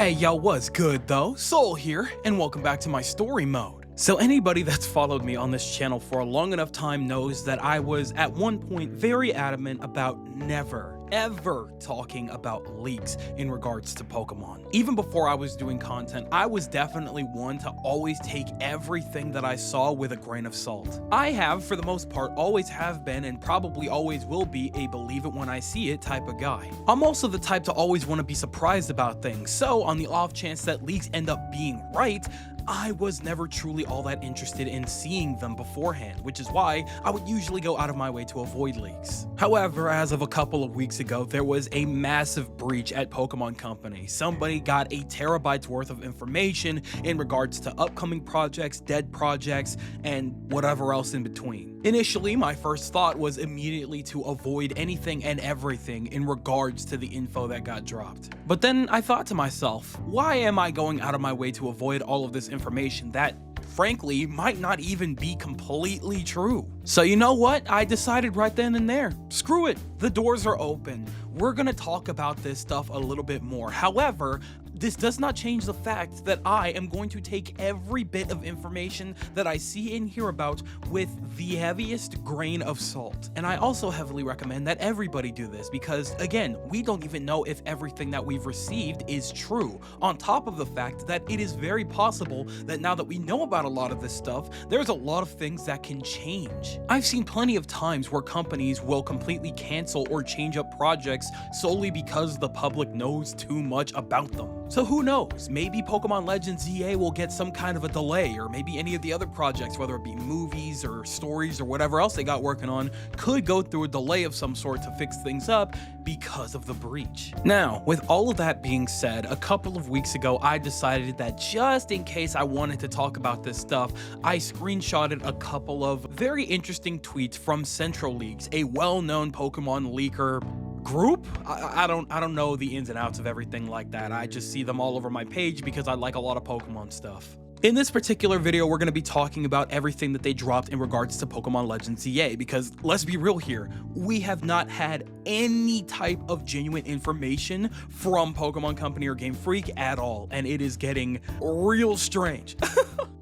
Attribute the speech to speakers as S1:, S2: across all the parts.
S1: Hey yo, what's good though? Soul here, and welcome back to my story mode. So anybody that's followed me on this channel for a long enough time knows that I was at one point very adamant about never, ever talking about leaks in regards to Pokemon. Even before I was doing content, I was definitely one to always take everything that I saw with a grain of salt. I have, for the most part, always have been and probably always will be a believe it when I see it type of guy. I'm also the type to always want to be surprised about things, so on the off chance that leaks end up being right, I was never truly all that interested in seeing them beforehand, which is why I would usually go out of my way to avoid leaks. However, as of a couple of weeks ago, there was a massive breach at Pokemon Company. Somebody got a terabyte's worth of information in regards to upcoming projects, dead projects, and whatever else in between. Initially, my first thought was immediately to avoid anything and everything in regards to the info that got dropped. But then I thought to myself, why am I going out of my way to avoid all of this information that, frankly, might not even be completely true? So you know what? I decided right then and there, screw it, the doors are open. We're gonna talk about this stuff a little bit more. However, this does not change the fact that I am going to take every bit of information that I see and hear about with the heaviest grain of salt. And I also heavily recommend that everybody do this because, again, we don't even know if everything that we've received is true. On top of the fact that it is very possible that now that we know about a lot of this stuff, there's a lot of things that can change. I've seen plenty of times where companies will completely cancel or change up projects solely because the public knows too much about them. So who knows, maybe Pokemon Legends EA will get some kind of a delay, or maybe any of the other projects, whether it be movies or stories or whatever else they got working on, could go through a delay of some sort to fix things up because of the breach. Now, with all of that being said, a couple of weeks ago, I decided that just in case I wanted to talk about this stuff, I screenshotted a couple of very interesting tweets from Central Leagues, a well-known Pokemon leaker group. I don't know the ins and outs of everything like that. I just see them all over my page because I like a lot of Pokemon stuff. In this particular video, we're going to be talking about everything that they dropped in regards to Pokemon Legends EA, because let's be real here, we have not had any type of genuine information from Pokemon Company or Game Freak at all, and it is getting real strange.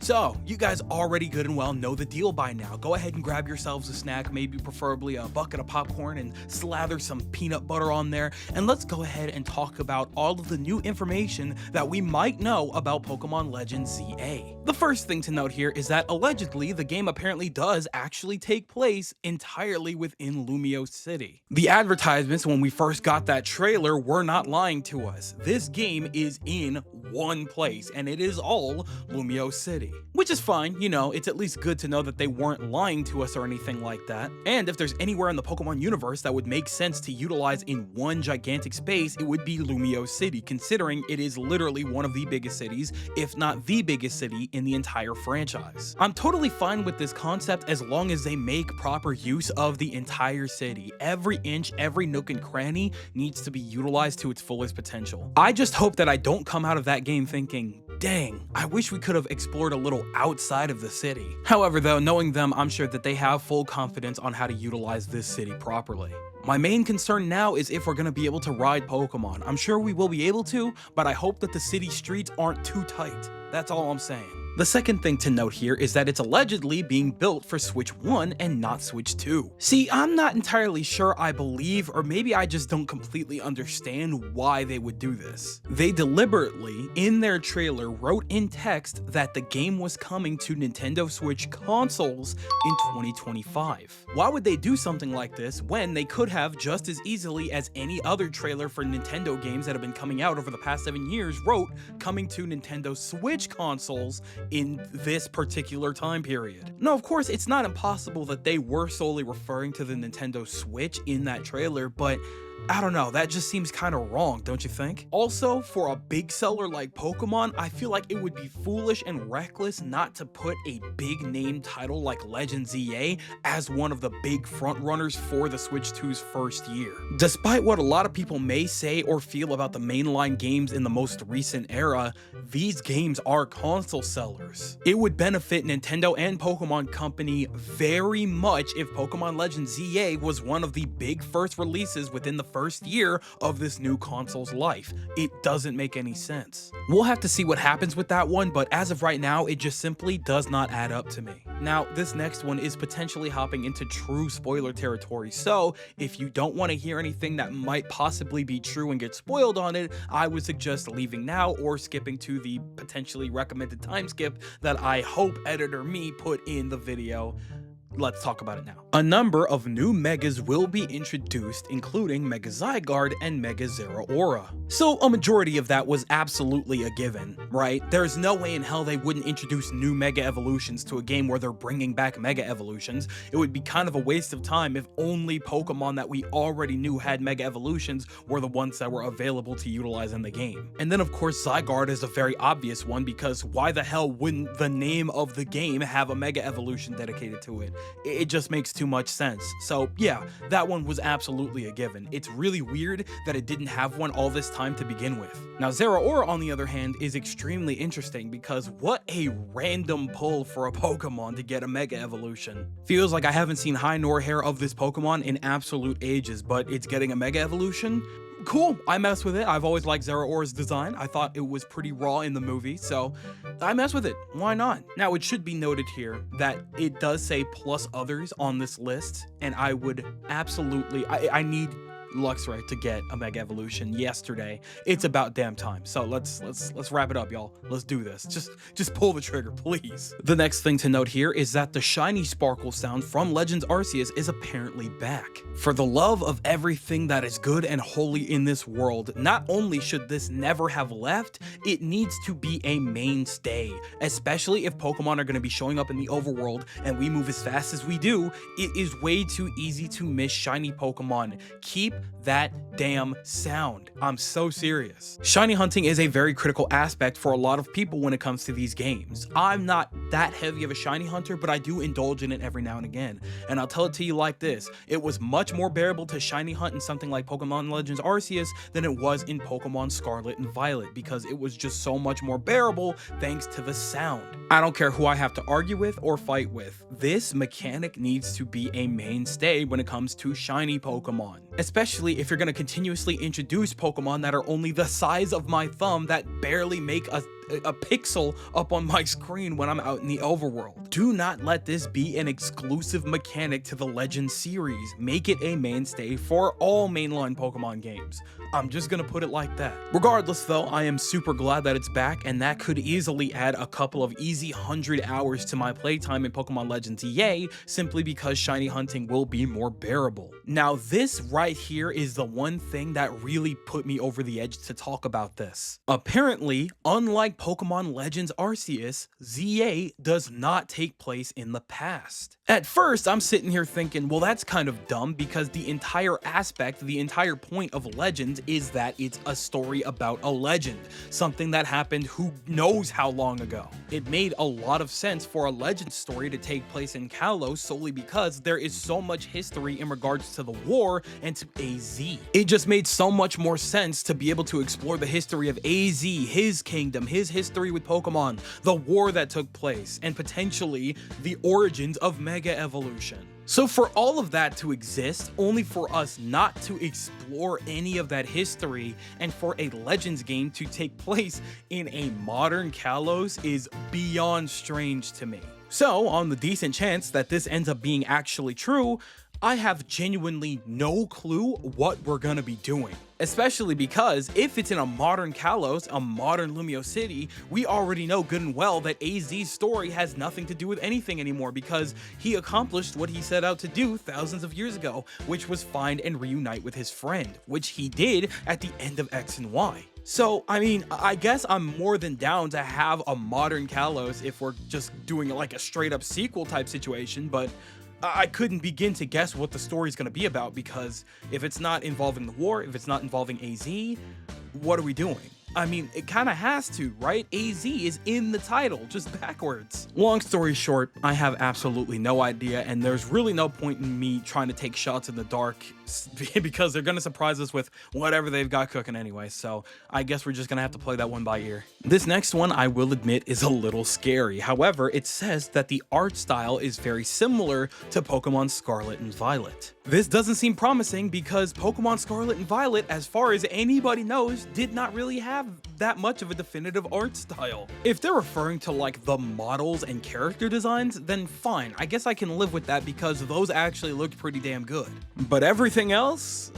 S1: So, you guys already good and well know the deal by now. Go ahead and grab yourselves a snack, maybe preferably a bucket of popcorn, and slather some peanut butter on there, and let's go ahead and talk about all of the new information that we might know about Pokemon Legends EA. The first thing to note here is that allegedly the game apparently does actually take place entirely within Lumiose City. The advertisements when we first got that trailer were not lying to us. This game is in one place, and it is all Lumiose City. Which is fine, you know, it's at least good to know that they weren't lying to us or anything like that. And if there's anywhere in the Pokemon universe that would make sense to utilize in one gigantic space, it would be Lumiose City, considering it is literally one of the biggest cities, if not the biggest city in the entire franchise. I'm totally fine with this concept as long as they make proper use of the entire city. Every inch, every nook and cranny needs to be utilized to its fullest potential. I just hope that I don't come out of that game thinking, dang, I wish we could have explored a little outside of the city. However, though, knowing them, I'm sure that they have full confidence on how to utilize this city properly. My main concern now is if we're going to be able to ride Pokemon. I'm sure we will be able to, but I hope that the city streets aren't too tight. That's all I'm saying. The second thing to note here is that it's allegedly being built for Switch 1 and not Switch 2. See, I'm not entirely sure I believe, or maybe I just don't completely understand why they would do this. They deliberately, in their trailer, wrote in text that the game was coming to Nintendo Switch consoles in 2025. Why would they do something like this when they could have just as easily as any other trailer for Nintendo games that have been coming out over the past 7 years wrote coming to Nintendo Switch consoles in this particular time period? Now, of course, it's not impossible that they were solely referring to the Nintendo Switch in that trailer, but I don't know, that just seems kind of wrong, don't you think? Also, for a big seller like Pokemon, I feel like it would be foolish and reckless not to put a big name title like Legends EA as one of the big frontrunners for the Switch 2's first year. Despite what a lot of people may say or feel about the mainline games in the most recent era, these games are console sellers. It would benefit Nintendo and Pokemon Company very much if Pokemon Legends EA was one of the big first releases within the first year of this new console's life. It doesn't make any sense. We'll have to see what happens with that one, but as of right now, it just simply does not add up to me. Now, this next one is potentially hopping into true spoiler territory, so if you don't want to hear anything that might possibly be true and get spoiled on it, I would suggest leaving now or skipping to the potentially recommended time skip that I hope editor me put in the video. Let's talk about it now. A number of new megas will be introduced, including Mega Zygarde and Mega Zeraora. So a majority of that was absolutely a given, right? There's no way in hell they wouldn't introduce new Mega Evolutions to a game where they're bringing back Mega Evolutions. It would be kind of a waste of time if only Pokemon that we already knew had Mega Evolutions were the ones that were available to utilize in the game. And then of course Zygarde is a very obvious one, because why the hell wouldn't the name of the game have a Mega Evolution dedicated to it? It just makes too much sense. So yeah, that one was absolutely a given. It's really weird that it didn't have one all this time to begin with. Now Zeraora, on the other hand, is extremely interesting because what a random pull for a Pokemon to get a Mega Evolution. Feels like I haven't seen high nor hair of this Pokemon in absolute ages, but it's getting a Mega Evolution? Cool, I mess with it. I've always liked Zeraora's design. I thought it was pretty raw in the movie, so I mess with it. Why not? Now, it should be noted here that it does say plus others on this list, and I would absolutely, I need Luxray to get a Mega Evolution yesterday. It's about damn time. So let's wrap it up, y'all. Let's do this. Just pull the trigger, please. The next thing to note here is that the shiny sparkle sound from Legends Arceus is apparently back. For the love of everything that is good and holy in this world, not only should this never have left, it needs to be a mainstay, especially if Pokemon are going to be showing up in the overworld and we move as fast as we do. It is way too easy to miss shiny Pokemon. Keep that damn sound. I'm so serious. Shiny hunting is a very critical aspect for a lot of people when it comes to these games. I'm not that heavy of a shiny hunter, but I do indulge in it every now and again. And I'll tell it to you like this: it was much more bearable to shiny hunt in something like Pokemon Legends Arceus than it was in Pokemon Scarlet and Violet, because it was just so much more bearable thanks to the sound. I don't care who I have to argue with or fight with. This mechanic needs to be a mainstay when it comes to shiny Pokemon, especially if you're going to continuously introduce Pokemon that are only the size of my thumb, that barely make a pixel up on my screen when I'm out in the overworld. Do not let this be an exclusive mechanic to the Legends series. Make it a mainstay for all mainline Pokemon games. I'm just gonna put it like that. Regardless though, I am super glad that it's back, and that could easily add a couple of easy 100 hours to my playtime in Pokemon Legends EA, simply because shiny hunting will be more bearable. Now this right here is the one thing that really put me over the edge to talk about this. Apparently, unlike Pokemon Legends Arceus, ZA does not take place in the past. At first, I'm sitting here thinking, well, that's kind of dumb, because the entire aspect, the entire point of Legends is that it's a story about a legend, something that happened who knows how long ago. It made a lot of sense for a Legends story to take place in Kalos solely because there is so much history in regards to the war and to AZ. It just made so much more sense to be able to explore the history of AZ, his kingdom, his history with Pokemon, the war that took place, and potentially the origins of Mega Evolution. So for all of that to exist, only for us not to explore any of that history, and for a Legends game to take place in a modern Kalos, is beyond strange to me. So on the decent chance that this ends up being actually true, I have genuinely no clue what we're gonna be doing. Especially because if it's in a modern Kalos, a modern Lumiose City, we already know good and well that AZ's story has nothing to do with anything anymore, because he accomplished what he set out to do thousands of years ago, which was find and reunite with his friend, which he did at the end of X and Y. So, I mean, I guess I'm more than down to have a modern Kalos if we're just doing like a straight up sequel type situation, but I couldn't begin to guess what the story is going to be about, because if it's not involving the war, if it's not involving AZ, what are we doing? I mean, it kind of has to, right? AZ is in the title, just backwards. Long story short, I have absolutely no idea, and there's really no point in me trying to take shots in the dark because they're gonna surprise us with whatever they've got cooking anyway, so I guess we're just gonna have to play that one by ear. This next one, I will admit, is a little scary. However, it says that the art style is very similar to Pokemon Scarlet and Violet. This doesn't seem promising because Pokemon Scarlet and Violet, as far as anybody knows, did not really have that much of a definitive art style. If they're referring to like the models and character designs, then fine, I guess I can live with that because those actually looked pretty damn good. But everything else,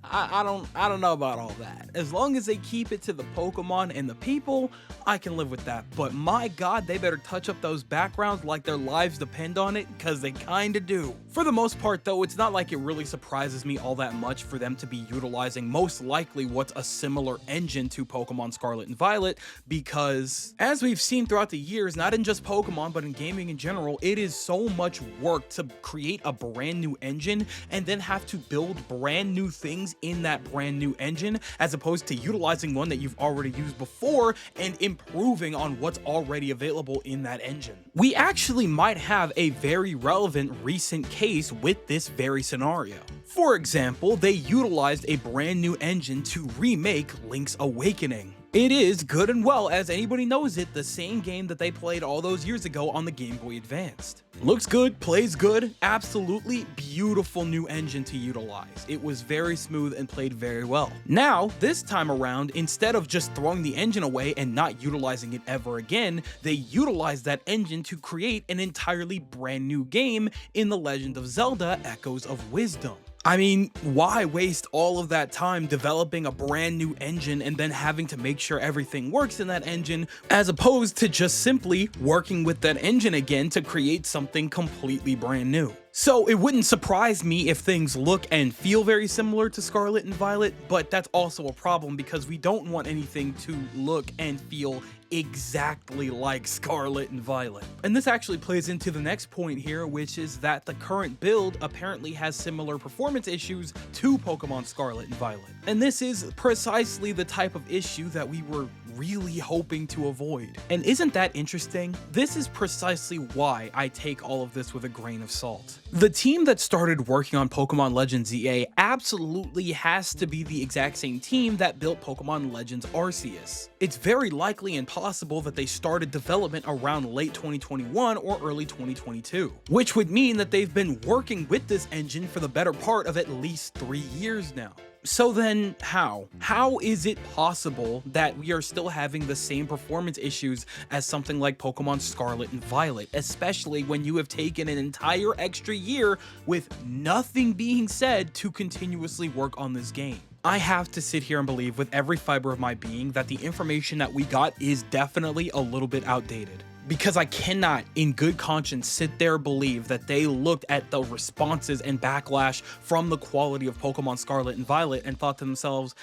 S1: I don't know about all that. As long as they keep it to the Pokemon and the people, I can live with that. But my god, they better touch up those backgrounds like their lives depend on it, because they kinda do. For the most part though, it's not like it really surprises me all that much for them to be utilizing most likely what's a similar engine to Pokemon Scarlet and Violet, because as we've seen throughout the years, not in just Pokemon but in gaming in general, it is so much work to create a brand new engine and then have to build brand new things in that brand new engine, as opposed to utilizing one that you've already used before and improving on what's already available in that engine. We actually might have a very relevant recent case with this very scenario. For example, they utilized a brand new engine to remake Link's Awakening. It is, good and well as anybody knows it, the same game that they played all those years ago on the Game Boy Advanced. Looks good, plays good, absolutely beautiful new engine to utilize. It was very smooth and played very well. Now, this time around, instead of just throwing the engine away and not utilizing it ever again, they utilized that engine to create an entirely brand new game in The Legend of Zelda: Echoes of Wisdom. I mean, why waste all of that time developing a brand new engine and then having to make sure everything works in that engine, as opposed to just simply working with that engine again to create something completely brand new? So it wouldn't surprise me if things look and feel very similar to Scarlet and Violet, but that's also a problem because we don't want anything to look and feel exactly like Scarlet and Violet. And this actually plays into the next point here, which is that the current build apparently has similar performance issues to Pokemon Scarlet and Violet. And this is precisely the type of issue that we were really hoping to avoid. And isn't that interesting? This is precisely why I take all of this with a grain of salt. The team that started working on Pokemon Legends EA absolutely has to be the exact same team that built Pokemon Legends Arceus. It's very likely and possible that they started development around late 2021 or early 2022, which would mean that they've been working with this engine for the better part of at least 3 years now. So then how? How is it possible that we are still having the same performance issues as something like Pokemon Scarlet and Violet, especially when you have taken an entire extra year with nothing being said to continuously work on this game? I have to sit here and believe with every fiber of my being that the information that we got is definitely a little bit outdated. Because I cannot, in good conscience, sit there and believe that they looked at the responses and backlash from the quality of Pokemon Scarlet and Violet and thought to themselves,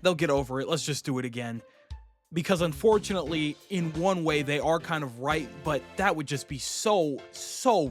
S1: they'll get over it, let's just do it again. Because unfortunately, in one way, they are kind of right, but that would just be so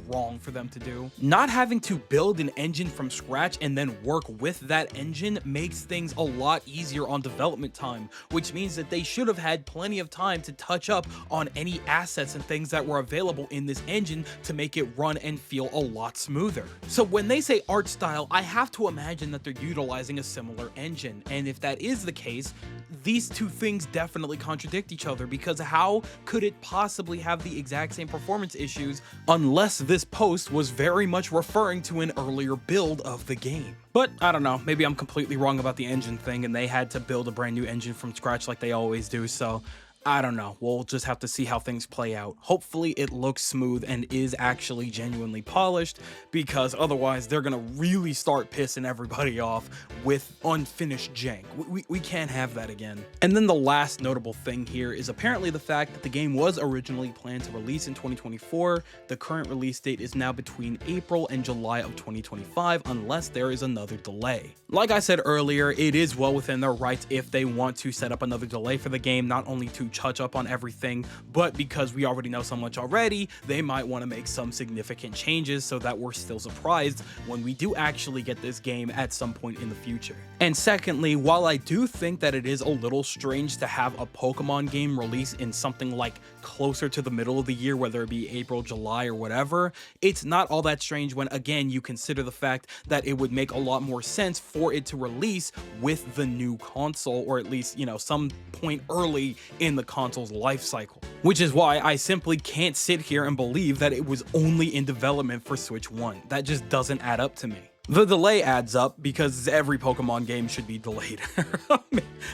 S1: wrong for them to do. Not having to build an engine from scratch and then work with that engine makes things a lot easier on development time, which means that they should have had plenty of time to touch up on any assets and things that were available in this engine to make it run and feel a lot smoother. So when they say art style, I have to imagine that they're utilizing a similar engine, and if that is the case, these two things definitely contradict each other, because how could it possibly have the exact same performance issues unless this post was very much referring to an earlier build of the game? But I don't know, maybe I'm completely wrong about the engine thing and they had to build a brand new engine from scratch like they always do, so I don't know. We'll just have to see how things play out. Hopefully it looks smooth and is actually genuinely polished, because otherwise they're gonna really start pissing everybody off with unfinished jank. We can't have that again. And then the last notable thing here is apparently the fact that the game was originally planned to release in 2024. The current release date is now between April and July of 2025 unless there is another delay. Like I said earlier, it is well within their rights if they want to set up another delay for the game, not only to touch up on everything, but because we already know so much already, they might want to make some significant changes so that we're still surprised when we do actually get this game at some point in the future. And secondly, while I do think that it is a little strange to have a Pokemon game release in something like closer to the middle of the year, whether it be April, July, or whatever, it's not all that strange when, again, you consider the fact that it would make a lot more sense for it to release with the new console, or at least, you know, some point early in the console's life cycle. Which is why I simply can't sit here and believe that it was only in development for Switch 1. That just doesn't add up to me. The delay adds up because every Pokemon game should be delayed.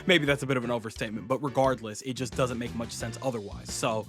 S1: Maybe that's a bit of an overstatement, but regardless, it just doesn't make much sense otherwise. So,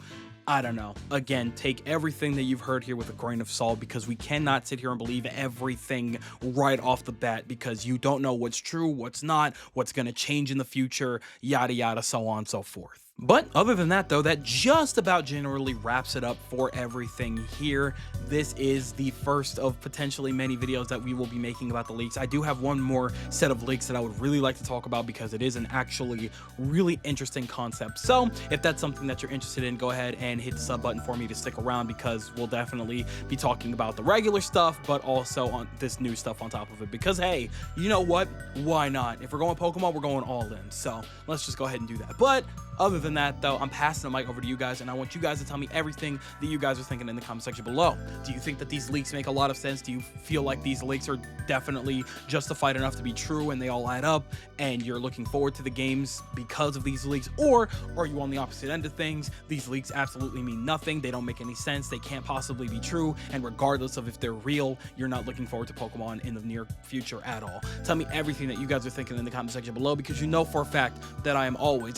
S1: I don't know. Again, take everything that you've heard here with a grain of salt, because we cannot sit here and believe everything right off the bat, because you don't know what's true, what's not, what's going to change in the future, yada yada, so on and so forth. But other than that, though, that just about generally wraps it up for everything here. This is the first of potentially many videos that we will be making about the leaks. I do have one more set of leaks that I would really like to talk about, because it is an actually really interesting concept. So if that's something that you're interested in, go ahead and hit the sub button for me to stick around, because we'll definitely be talking about the regular stuff, but also on this new stuff on top of it. Because hey, you know what? Why not? If we're going Pokemon, we're going all in. So let's just go ahead and do that. But other than that, though, I'm passing the mic over to you guys, and I want you guys to tell me everything that you guys are thinking in the comment section below. Do you think that these leaks make a lot of sense? Do you feel like these leaks are definitely justified enough to be true and they all add up, and you're looking forward to the games because of these leaks? Or are you on the opposite end of things? These leaks absolutely mean nothing. They don't make any sense. They can't possibly be true. And regardless of if they're real, you're not looking forward to Pokemon in the near future at all. Tell me everything that you guys are thinking in the comment section below, because you know for a fact that I am always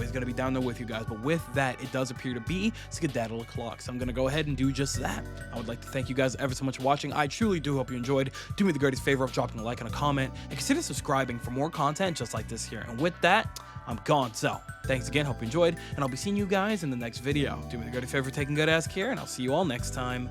S1: going to be down there with you guys. But with that, it does appear to be skedaddle o'clock, so I'm going to go ahead and do just that. I would like to thank you guys ever so much for watching. I truly do hope you enjoyed. Do me the greatest favor of dropping a like and a comment, and consider subscribing for more content just like this here. And with that, I'm gone. So thanks again, hope you enjoyed, and I'll be seeing you guys in the next video. Do me the greatest favor of taking good ass care, and I'll see you all next time.